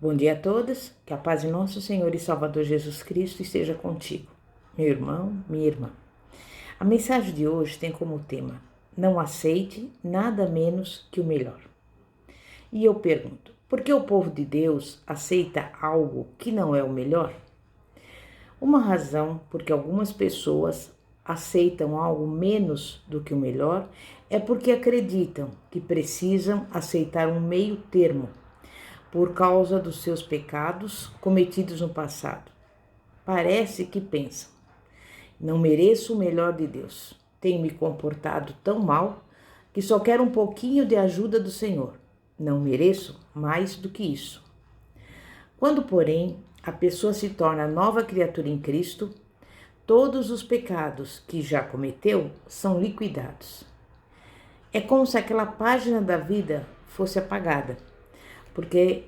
Bom dia a todos, que a paz de nosso Senhor e Salvador Jesus Cristo esteja contigo, meu irmão, minha irmã. A mensagem de hoje tem como tema: não aceite nada menos que o melhor. E eu pergunto, por que o povo de Deus aceita algo que não é o melhor? Uma razão porque algumas pessoas aceitam algo menos do que o melhor é porque acreditam que precisam aceitar um meio termo por causa dos seus pecados cometidos no passado. Parece que pensam: não mereço o melhor de Deus. Tenho me comportado tão mal que só quero um pouquinho de ajuda do Senhor. Não mereço mais do que isso. Quando, porém, a pessoa se torna nova criatura em Cristo, todos os pecados que já cometeu são liquidados. É como se aquela página da vida fosse apagada, porque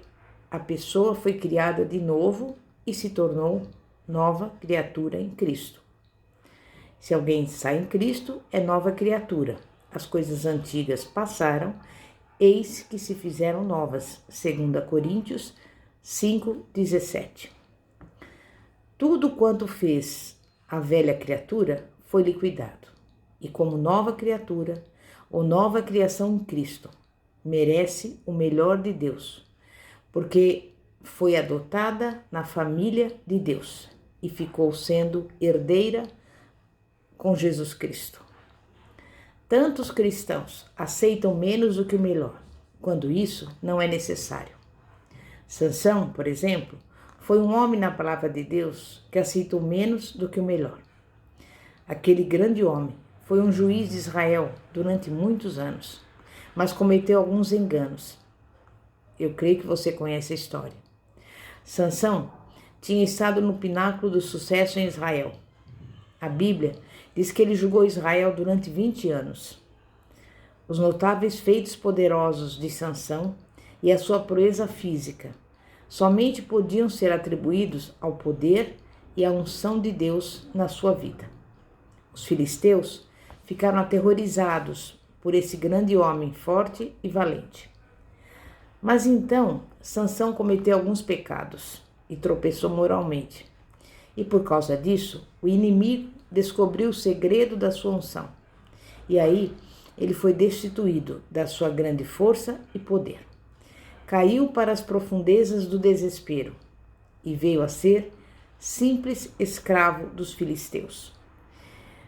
a pessoa foi criada de novo e se tornou nova criatura em Cristo. Se alguém está em Cristo, é nova criatura. As coisas antigas passaram, eis que se fizeram novas. 2 Coríntios 5:17. Tudo quanto fez a velha criatura foi liquidado. E como nova criatura, ou nova criação em Cristo, merece o melhor de Deus, porque foi adotada na família de Deus e ficou sendo herdeira com Jesus Cristo. Tantos cristãos aceitam menos do que o melhor, quando isso não é necessário. Sansão, por exemplo, foi um homem na palavra de Deus que aceitou menos do que o melhor. Aquele grande homem foi um juiz de Israel durante muitos anos, mas cometeu alguns enganos. Eu creio que você conhece a história. Sansão tinha estado no pináculo do sucesso em Israel. A Bíblia diz que ele julgou Israel durante 20 anos. Os notáveis feitos poderosos de Sansão e a sua proeza física somente podiam ser atribuídos ao poder e à unção de Deus na sua vida. Os filisteus ficaram aterrorizados por esse grande homem forte e valente. Mas então, Sansão cometeu alguns pecados e tropeçou moralmente. E por causa disso, o inimigo descobriu o segredo da sua unção. E aí, ele foi destituído da sua grande força e poder. Caiu para as profundezas do desespero e veio a ser simples escravo dos filisteus.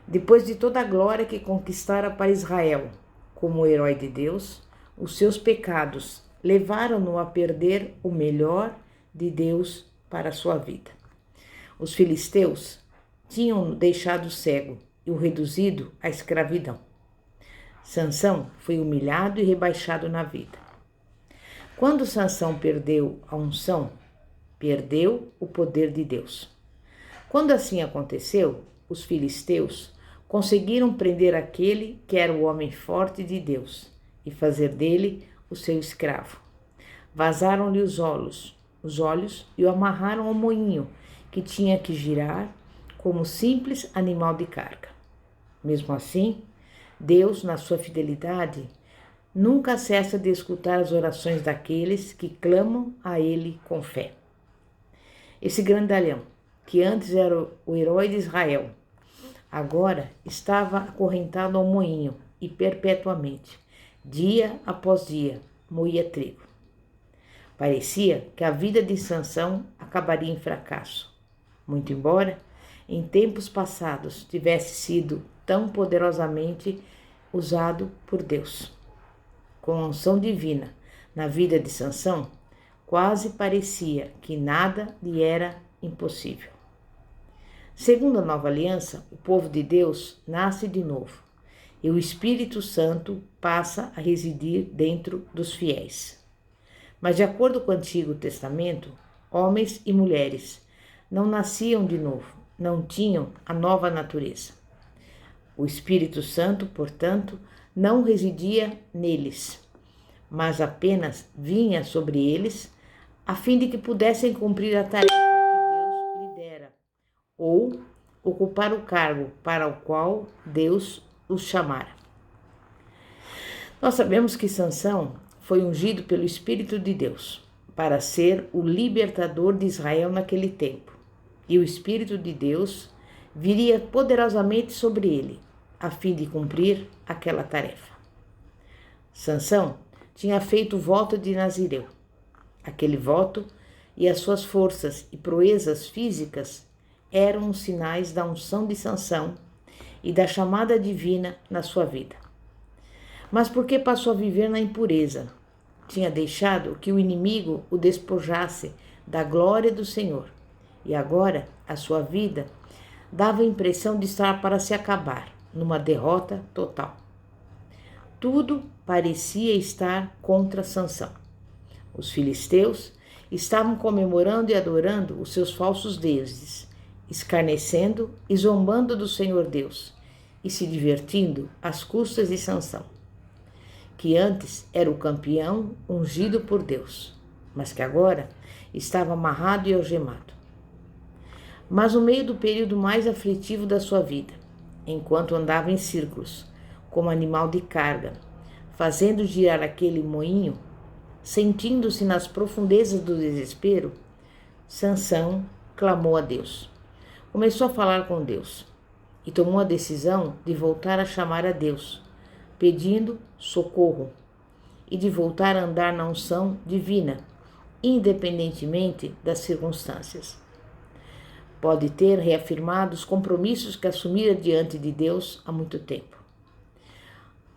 Depois de toda a glória que conquistara para Israel como herói de Deus, os seus pecados levaram-no a perder o melhor de Deus para a sua vida. Os filisteus tinham-no deixado cego e o reduzido à escravidão. Sansão foi humilhado e rebaixado na vida. Quando Sansão perdeu a unção, perdeu o poder de Deus. Quando assim aconteceu, os filisteus conseguiram prender aquele que era o homem forte de Deus e fazer dele o seu escravo. Vazaram-lhe os olhos e o amarraram ao moinho, que tinha que girar como simples animal de carga. Mesmo assim, Deus, na sua fidelidade, nunca cessa de escutar as orações daqueles que clamam a Ele com fé. Esse grandalhão, que antes era o herói de Israel, agora estava acorrentado ao moinho e perpetuamente, dia após dia, moía trigo. Parecia que a vida de Sansão acabaria em fracasso, muito embora em tempos passados tivesse sido tão poderosamente usado por Deus. Com a unção divina na vida de Sansão, quase parecia que nada lhe era impossível. Segundo a nova aliança, o povo de Deus nasce de novo e o Espírito Santo passa a residir dentro dos fiéis. Mas, de acordo com o Antigo Testamento, homens e mulheres não nasciam de novo, não tinham a nova natureza. O Espírito Santo, portanto, não residia neles, mas apenas vinha sobre eles a fim de que pudessem cumprir a tarefa que Deus lhe dera ou ocupar o cargo para o qual Deus os chamara. Nós sabemos que Sansão foi ungido pelo Espírito de Deus para ser o libertador de Israel naquele tempo, e o Espírito de Deus viria poderosamente sobre ele, a fim de cumprir aquela tarefa. Sansão tinha feito o voto de Nazireu. Aquele voto e as suas forças e proezas físicas eram os sinais da unção de Sansão e da chamada divina na sua vida. Mas por que passou a viver na impureza? Tinha deixado que o inimigo o despojasse da glória do Senhor, e agora a sua vida dava a impressão de estar para se acabar, numa derrota total. Tudo parecia estar contra Sansão. Os filisteus estavam comemorando e adorando os seus falsos deuses, escarnecendo e zombando do Senhor Deus e se divertindo às custas de Sansão, que antes era o campeão ungido por Deus, mas que agora estava amarrado e algemado. Mas no meio do período mais aflitivo da sua vida, enquanto andava em círculos, como animal de carga, fazendo girar aquele moinho, sentindo-se nas profundezas do desespero, Sansão clamou a Deus. Começou a falar com Deus e tomou a decisão de voltar a chamar a Deus, pedindo socorro e de voltar a andar na unção divina, independentemente das circunstâncias. Pode ter reafirmado os compromissos que assumira diante de Deus há muito tempo.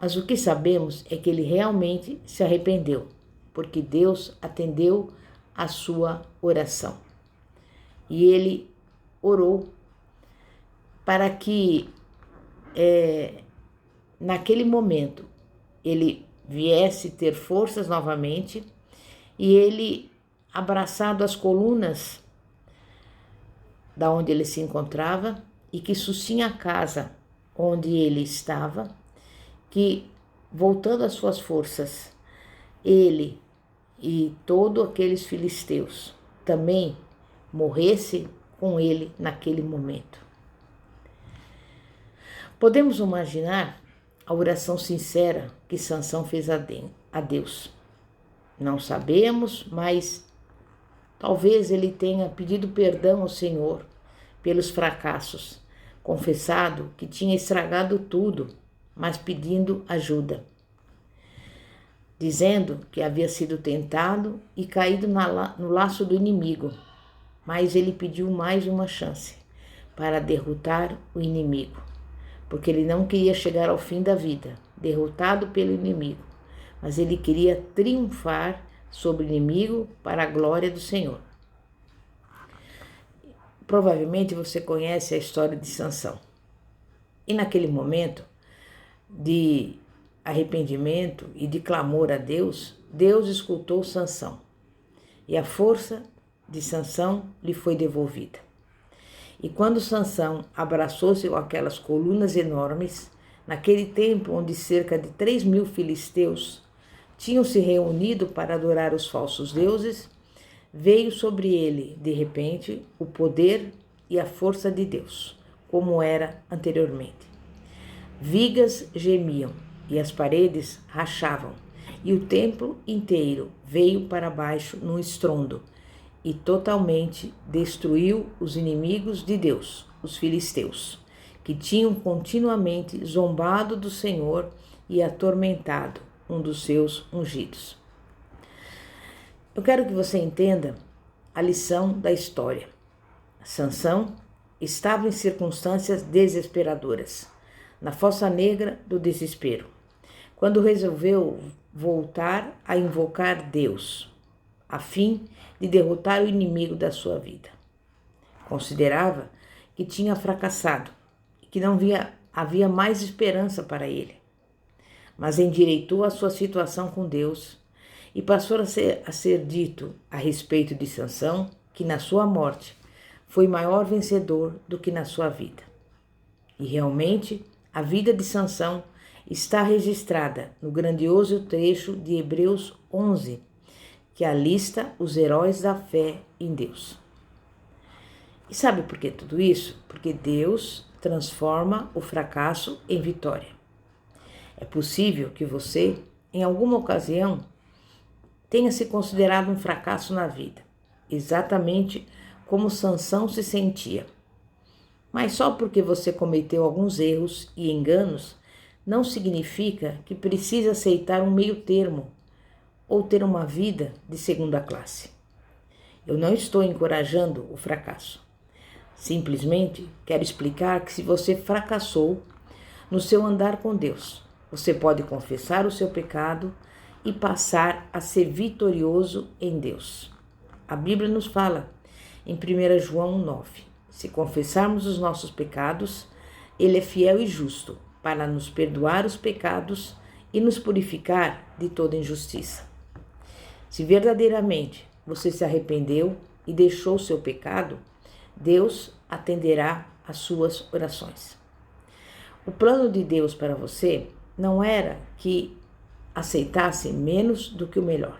Mas o que sabemos é que ele realmente se arrependeu, porque Deus atendeu a sua oração. E ele orou para que, naquele momento, ele viesse ter forças novamente e ele, abraçado às colunas da onde ele se encontrava e que sustinha a casa onde ele estava, que, voltando às suas forças, ele e todos aqueles filisteus também morresse com ele naquele momento. Podemos imaginar a oração sincera que Sansão fez a Deus. Não sabemos, mas talvez ele tenha pedido perdão ao Senhor pelos fracassos, confessado que tinha estragado tudo, mas pedindo ajuda, dizendo que havia sido tentado e caído no laço do inimigo, mas ele pediu mais uma chance para derrotar o inimigo, porque ele não queria chegar ao fim da vida derrotado pelo inimigo, mas ele queria triunfar sobre o inimigo para a glória do Senhor. Provavelmente você conhece a história de Sansão. E naquele momento de arrependimento e de clamor a Deus, Deus escutou Sansão e a força de Sansão lhe foi devolvida. E quando Sansão abraçou-se com aquelas colunas enormes, naquele tempo onde cerca de 3.000 filisteus tinham se reunido para adorar os falsos deuses, veio sobre ele, de repente, o poder e a força de Deus, como era anteriormente. Vigas gemiam e as paredes rachavam, e o templo inteiro veio para baixo num estrondo e totalmente destruiu os inimigos de Deus, os filisteus, que tinham continuamente zombado do Senhor e atormentado um dos seus ungidos. Eu quero que você entenda a lição da história. Sansão estava em circunstâncias desesperadoras, na fossa negra do desespero, quando resolveu voltar a invocar Deus, a fim de derrotar o inimigo da sua vida. Considerava que tinha fracassado e que não havia mais esperança para ele, mas endireitou a sua situação com Deus e passou a ser dito a respeito de Sansão que na sua morte foi maior vencedor do que na sua vida. E realmente a vida de Sansão está registrada no grandioso trecho de Hebreus 11, que alista os heróis da fé em Deus. E sabe por que tudo isso? Porque Deus transforma o fracasso em vitória. É possível que você, em alguma ocasião, tenha se considerado um fracasso na vida, exatamente como Sansão se sentia. Mas só porque você cometeu alguns erros e enganos, não significa que precisa aceitar um meio termo ou ter uma vida de segunda classe. Eu não estou encorajando o fracasso. Simplesmente quero explicar que se você fracassou no seu andar com Deus, você pode confessar o seu pecado e passar a ser vitorioso em Deus. A Bíblia nos fala em 1 João 9, se confessarmos os nossos pecados, Ele é fiel e justo para nos perdoar os pecados e nos purificar de toda injustiça. Se verdadeiramente você se arrependeu e deixou o seu pecado, Deus atenderá às suas orações. O plano de Deus para você não era que aceitasse menos do que o melhor.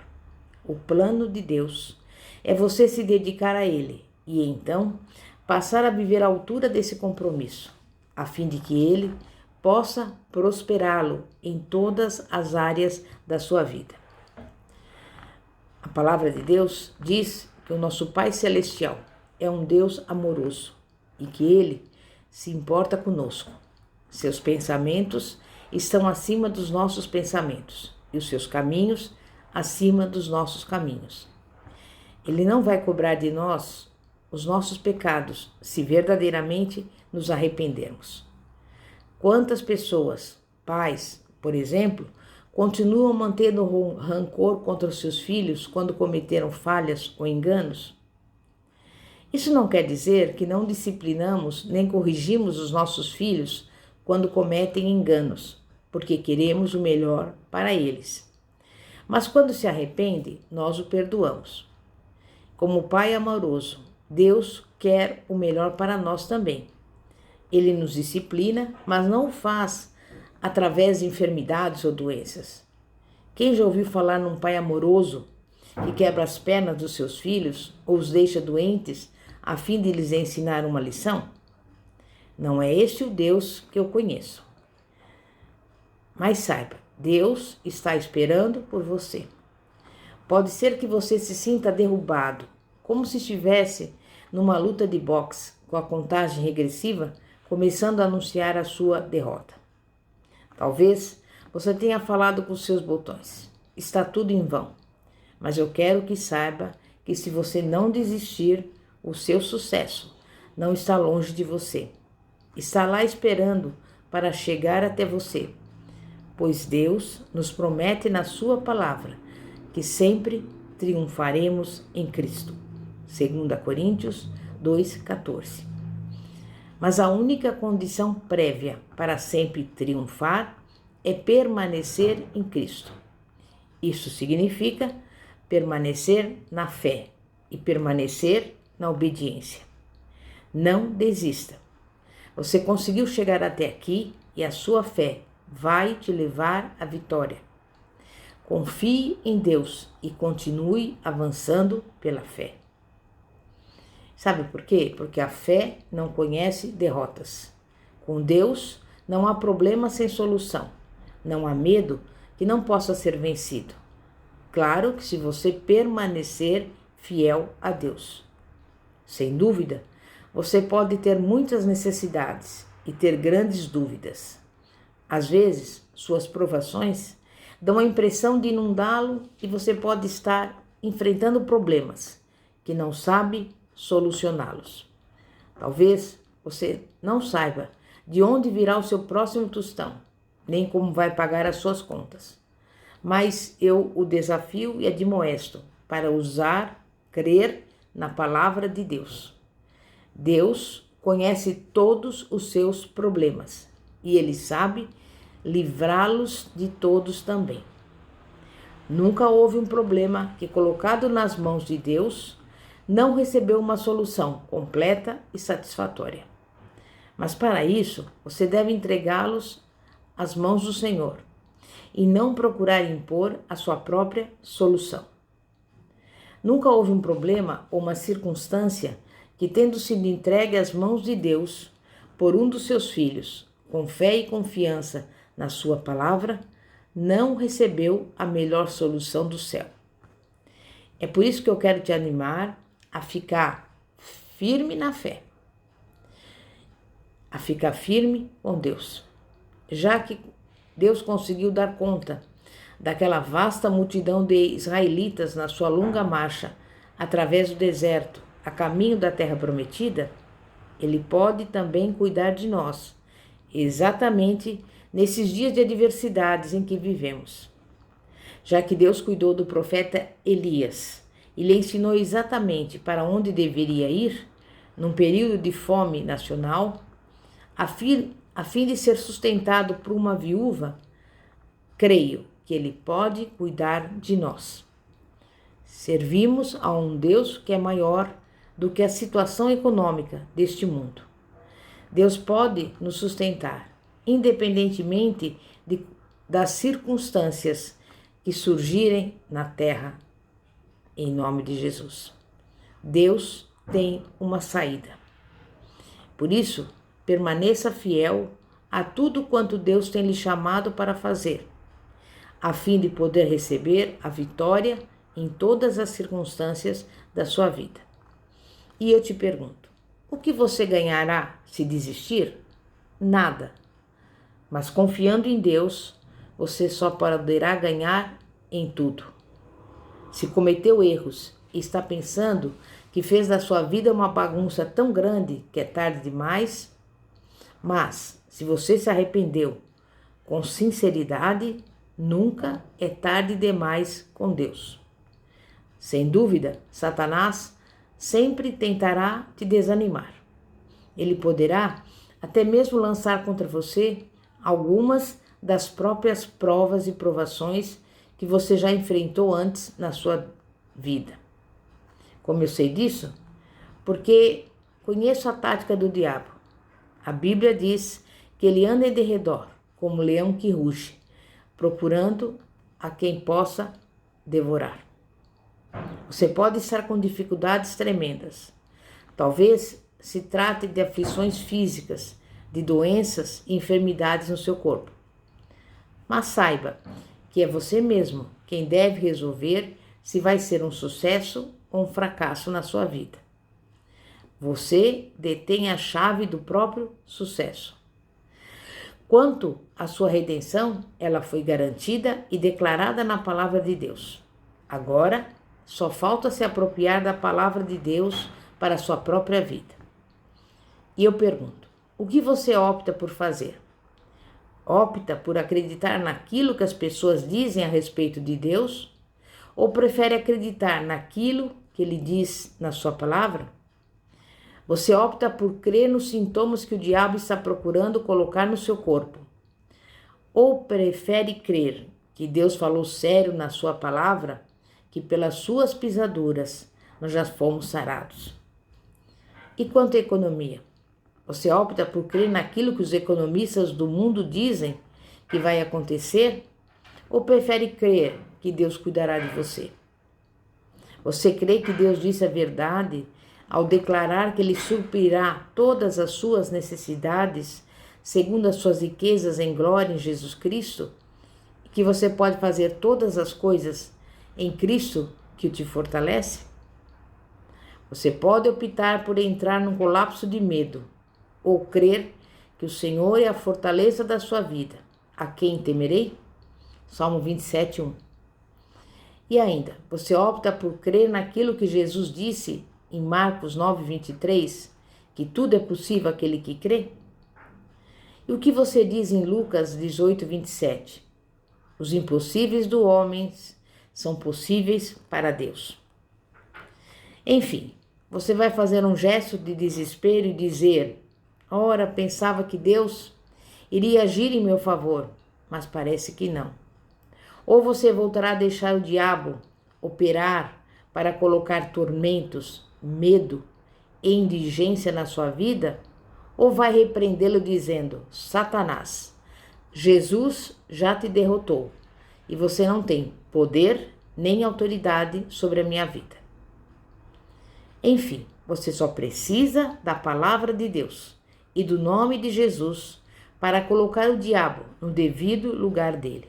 O plano de Deus é você se dedicar a Ele e então passar a viver à altura desse compromisso, a fim de que Ele possa prosperá-lo em todas as áreas da sua vida. A palavra de Deus diz que o nosso Pai Celestial é um Deus amoroso e que Ele se importa conosco. Seus pensamentos estão acima dos nossos pensamentos e os seus caminhos acima dos nossos caminhos. Ele não vai cobrar de nós os nossos pecados se verdadeiramente nos arrependermos. Quantas pessoas, pais, por exemplo, continuam mantendo rancor contra os seus filhos quando cometeram falhas ou enganos? Isso não quer dizer que não disciplinamos nem corrigimos os nossos filhos quando cometem enganos, porque queremos o melhor para eles. Mas quando se arrepende, nós o perdoamos. Como Pai amoroso, Deus quer o melhor para nós também. Ele nos disciplina, mas não o faz através de enfermidades ou doenças. Quem já ouviu falar num pai amoroso que quebra as pernas dos seus filhos ou os deixa doentes a fim de lhes ensinar uma lição? Não é este o Deus que eu conheço. Mas saiba, Deus está esperando por você. Pode ser que você se sinta derrubado, como se estivesse numa luta de boxe com a contagem regressiva começando a anunciar a sua derrota. Talvez você tenha falado com seus botões. Está tudo em vão. Mas eu quero que saiba que se você não desistir, o seu sucesso não está longe de você. Está lá esperando para chegar até você. Pois Deus nos promete na sua palavra que sempre triunfaremos em Cristo. 2 Coríntios 2,14. Mas a única condição prévia para sempre triunfar é permanecer em Cristo. Isso significa permanecer na fé e permanecer na obediência. Não desista. Você conseguiu chegar até aqui e a sua fé vai te levar à vitória. Confie em Deus e continue avançando pela fé. Sabe por quê? Porque a fé não conhece derrotas. Com Deus não há problema sem solução. Não há medo que não possa ser vencido. Claro que se você permanecer fiel a Deus. Sem dúvida, você pode ter muitas necessidades e ter grandes dúvidas. Às vezes, suas provações dão a impressão de inundá-lo e você pode estar enfrentando problemas que não sabe solucioná-los. Talvez você não saiba de onde virá o seu próximo tostão, nem como vai pagar as suas contas. Mas eu o desafio e admoesto para crer na palavra de Deus. Deus conhece todos os seus problemas e Ele sabe livrá-los de todos também. Nunca houve um problema que, colocado nas mãos de Deus, não recebeu uma solução completa e satisfatória. Mas para isso, você deve entregá-los às mãos do Senhor e não procurar impor a sua própria solução. Nunca houve um problema ou uma circunstância que, tendo sido entregue às mãos de Deus por um dos seus filhos, com fé e confiança na sua palavra, não recebeu a melhor solução do céu. É por isso que eu quero te animar a ficar firme na fé, a ficar firme com Deus, já que Deus conseguiu dar conta daquela vasta multidão de israelitas na sua longa marcha através do deserto, a caminho da terra prometida. Ele pode também cuidar de nós, exatamente nesses dias de adversidades em que vivemos. Já que Deus cuidou do profeta Elias e lhe ensinou exatamente para onde deveria ir, num período de fome nacional, a fim de ser sustentado por uma viúva, creio que Ele pode cuidar de nós. Servimos a um Deus que é maior do que a situação econômica deste mundo. Deus pode nos sustentar, independentemente das circunstâncias que surgirem na terra, em nome de Jesus. Deus tem uma saída. Por isso, permaneça fiel a tudo quanto Deus tem lhe chamado para fazer, a fim de poder receber a vitória em todas as circunstâncias da sua vida. E eu te pergunto, o que você ganhará se desistir? Nada. Mas confiando em Deus, você só poderá ganhar em tudo. Se cometeu erros e está pensando que fez da sua vida uma bagunça tão grande que é tarde demais, mas se você se arrependeu com sinceridade, nunca é tarde demais com Deus. Sem dúvida, Satanás sempre tentará te desanimar. Ele poderá até mesmo lançar contra você algumas das próprias provas e provações que você já enfrentou antes na sua vida. Como eu sei disso? Porque conheço a tática do diabo. A Bíblia diz que ele anda em derredor, como um leão que ruge, procurando a quem possa devorar. Você pode estar com dificuldades tremendas. Talvez se trate de aflições físicas, de doenças e enfermidades no seu corpo. Mas saiba que é você mesmo quem deve resolver se vai ser um sucesso ou um fracasso na sua vida. Você detém a chave do próprio sucesso. Quanto à sua redenção, ela foi garantida e declarada na palavra de Deus. Agora, só falta se apropriar da palavra de Deus para a sua própria vida. E eu pergunto, o que você opta por fazer? Opta por acreditar naquilo que as pessoas dizem a respeito de Deus? Ou prefere acreditar naquilo que Ele diz na sua palavra? Você opta por crer nos sintomas que o diabo está procurando colocar no seu corpo? Ou prefere crer que Deus falou sério na sua palavra, que pelas suas pisaduras nós já fomos sarados? E quanto à economia? Você opta por crer naquilo que os economistas do mundo dizem que vai acontecer? Ou prefere crer que Deus cuidará de você? Você crê que Deus disse a verdade ao declarar que Ele suprirá todas as suas necessidades segundo as suas riquezas em glória em Jesus Cristo? E que você pode fazer todas as coisas em Cristo que te fortalece? Você pode optar por entrar num colapso de medo, ou crer que o Senhor é a fortaleza da sua vida. A quem temerei? Salmo 27, 1. E ainda, você opta por crer naquilo que Jesus disse em Marcos 9, 23, que tudo é possível àquele que crê? E o que você diz em Lucas 18, 27? Os impossíveis do homem são possíveis para Deus. Enfim, você vai fazer um gesto de desespero e dizer: ora, pensava que Deus iria agir em meu favor, mas parece que não. Ou você voltará a deixar o diabo operar para colocar tormentos, medo e indigência na sua vida? Ou vai repreendê-lo dizendo: Satanás, Jesus já te derrotou e você não tem poder nem autoridade sobre a minha vida. Enfim, você só precisa da palavra de Deus e do nome de Jesus para colocar o diabo no devido lugar dele.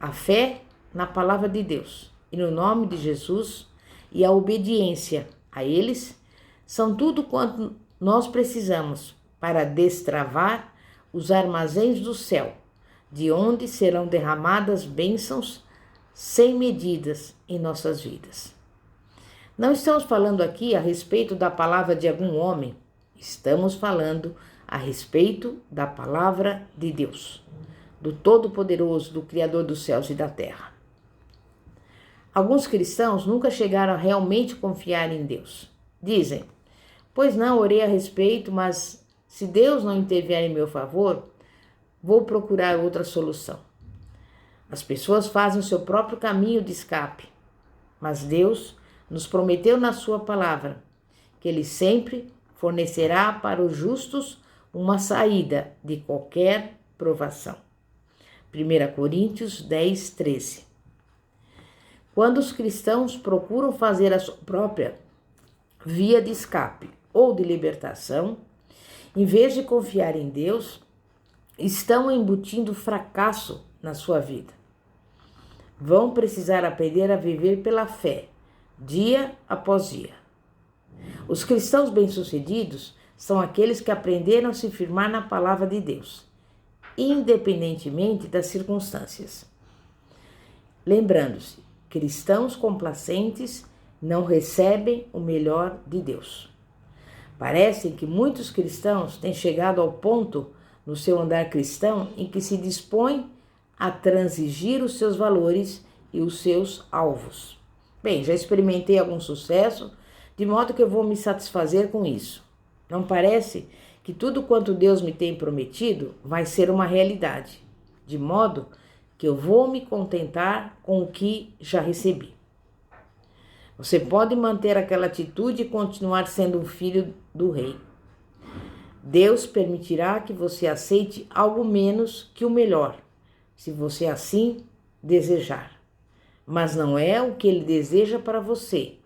A fé na palavra de Deus e no nome de Jesus, e a obediência a eles são tudo quanto nós precisamos para destravar os armazéns do céu, de onde serão derramadas bênçãos sem medidas em nossas vidas. Não estamos falando aqui a respeito da palavra de algum homem, estamos falando a respeito da palavra de Deus, do Todo-Poderoso, do Criador dos céus e da terra. Alguns cristãos nunca chegaram a realmente confiar em Deus. Dizem: pois não, orei a respeito, mas se Deus não intervier em meu favor, vou procurar outra solução. As pessoas fazem o seu próprio caminho de escape, mas Deus nos prometeu na sua palavra que Ele sempre fornecerá para os justos uma saída de qualquer provação. 1 Coríntios 10, 13. Quando os cristãos procuram fazer a sua própria via de escape ou de libertação, em vez de confiar em Deus, estão embutindo fracasso na sua vida. Vão precisar aprender a viver pela fé, dia após dia. Os cristãos bem-sucedidos são aqueles que aprenderam a se firmar na palavra de Deus, independentemente das circunstâncias. Lembrando-se, cristãos complacentes não recebem o melhor de Deus. Parece que muitos cristãos têm chegado ao ponto no seu andar cristão em que se dispõem a transigir os seus valores e os seus alvos. Bem, já experimentei algum sucesso, de modo que eu vou me satisfazer com isso. Não parece que tudo quanto Deus me tem prometido vai ser uma realidade, de modo que eu vou me contentar com o que já recebi. Você pode manter aquela atitude e continuar sendo um filho do rei. Deus permitirá que você aceite algo menos que o melhor, se você assim desejar. Mas não é o que Ele deseja para você.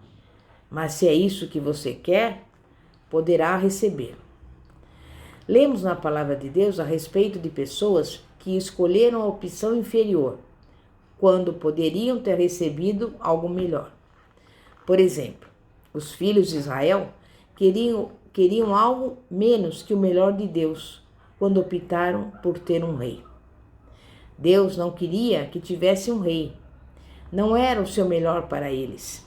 Mas se é isso que você quer, poderá receber. Lemos na palavra de Deus a respeito de pessoas que escolheram a opção inferior, quando poderiam ter recebido algo melhor. Por exemplo, os filhos de Israel queriam algo menos que o melhor de Deus, quando optaram por ter um rei. Deus não queria que tivesse um rei. Não era o seu melhor para eles.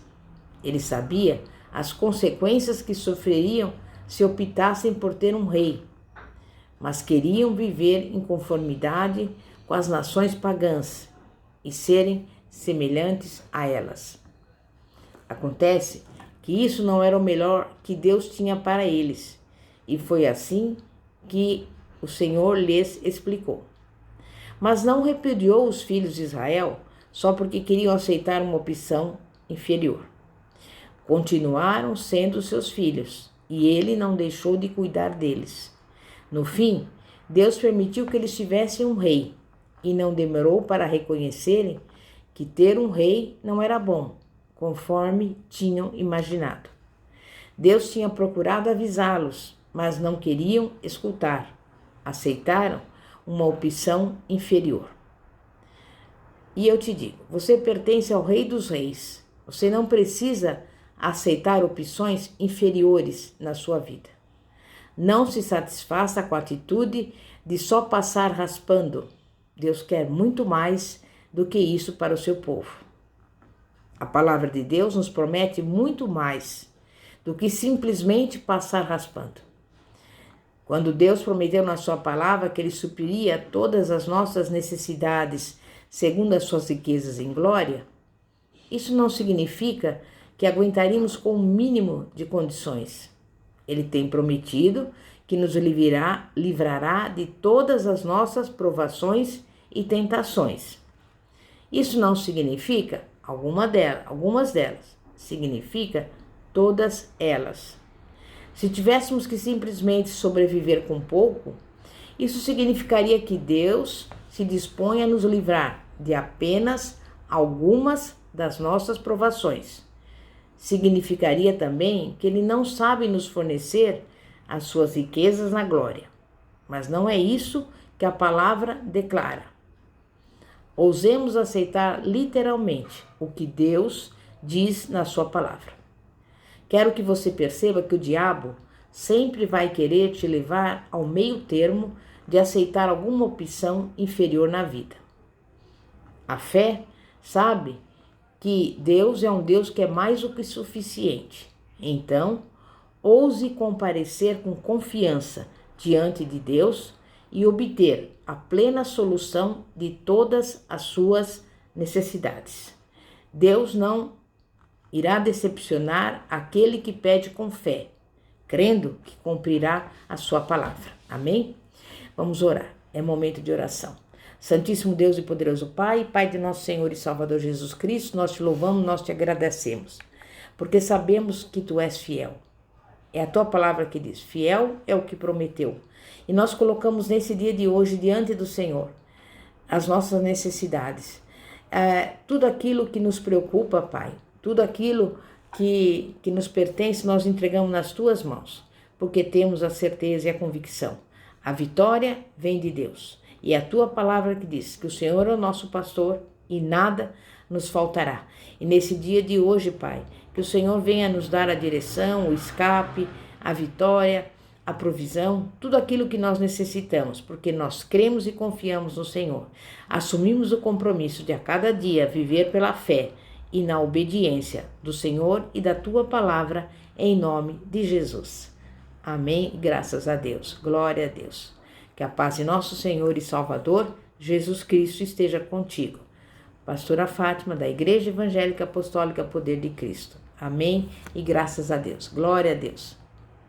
Ele sabia as consequências que sofreriam se optassem por ter um rei, mas queriam viver em conformidade com as nações pagãs e serem semelhantes a elas. Acontece que isso não era o melhor que Deus tinha para eles, e foi assim que o Senhor lhes explicou. Mas não repudiou os filhos de Israel só porque queriam aceitar uma opção inferior. Continuaram sendo seus filhos, e ele não deixou de cuidar deles. No fim, Deus permitiu que eles tivessem um rei, e não demorou para reconhecerem que ter um rei não era bom, conforme tinham imaginado. Deus tinha procurado avisá-los, mas não queriam escutar. Aceitaram uma opção inferior. E eu te digo, você pertence ao Rei dos Reis. Você não precisa aceitar opções inferiores na sua vida. Não se satisfaça com a atitude de só passar raspando. Deus quer muito mais do que isso para o seu povo. A palavra de Deus nos promete muito mais do que simplesmente passar raspando. Quando Deus prometeu na sua palavra que Ele supriria todas as nossas necessidades segundo as suas riquezas em glória, isso não significa que aguentaríamos com o mínimo de condições. Ele tem prometido que nos livrará de todas as nossas provações e tentações. Isso não significa algumas delas, significa todas elas. Se tivéssemos que simplesmente sobreviver com pouco, isso significaria que Deus se dispõe a nos livrar de apenas algumas das nossas provações. Significaria também que Ele não sabe nos fornecer as suas riquezas na glória. Mas não é isso que a palavra declara. Ousemos aceitar literalmente o que Deus diz na sua palavra. Quero que você perceba que o diabo sempre vai querer te levar ao meio termo de aceitar alguma opção inferior na vida. A fé sabe que Deus é um Deus que é mais do que suficiente. Então, ouse comparecer com confiança diante de Deus e obter a plena solução de todas as suas necessidades. Deus não irá decepcionar aquele que pede com fé, crendo que cumprirá a sua palavra. Amém? Vamos orar. É momento de oração. Santíssimo Deus e poderoso Pai, Pai de nosso Senhor e Salvador Jesus Cristo, nós te louvamos, nós te agradecemos, porque sabemos que tu és fiel. É a tua palavra que diz, fiel é o que prometeu. E nós colocamos nesse dia de hoje diante do Senhor as nossas necessidades, tudo aquilo que nos preocupa, Pai, tudo aquilo que nos pertence, nós entregamos nas tuas mãos, porque temos a certeza e a convicção. A vitória vem de Deus. E é a tua palavra que diz que o Senhor é o nosso pastor e nada nos faltará. E nesse dia de hoje, Pai, que o Senhor venha nos dar a direção, o escape, a vitória, a provisão, tudo aquilo que nós necessitamos, porque nós cremos e confiamos no Senhor. Assumimos o compromisso de a cada dia viver pela fé e na obediência do Senhor e da tua palavra, em nome de Jesus. Amém. Graças a Deus. Glória a Deus. Que a paz de nosso Senhor e Salvador, Jesus Cristo, esteja contigo. Pastora Fátima, da Igreja Evangélica Apostólica Poder de Cristo. Amém e graças a Deus. Glória a Deus.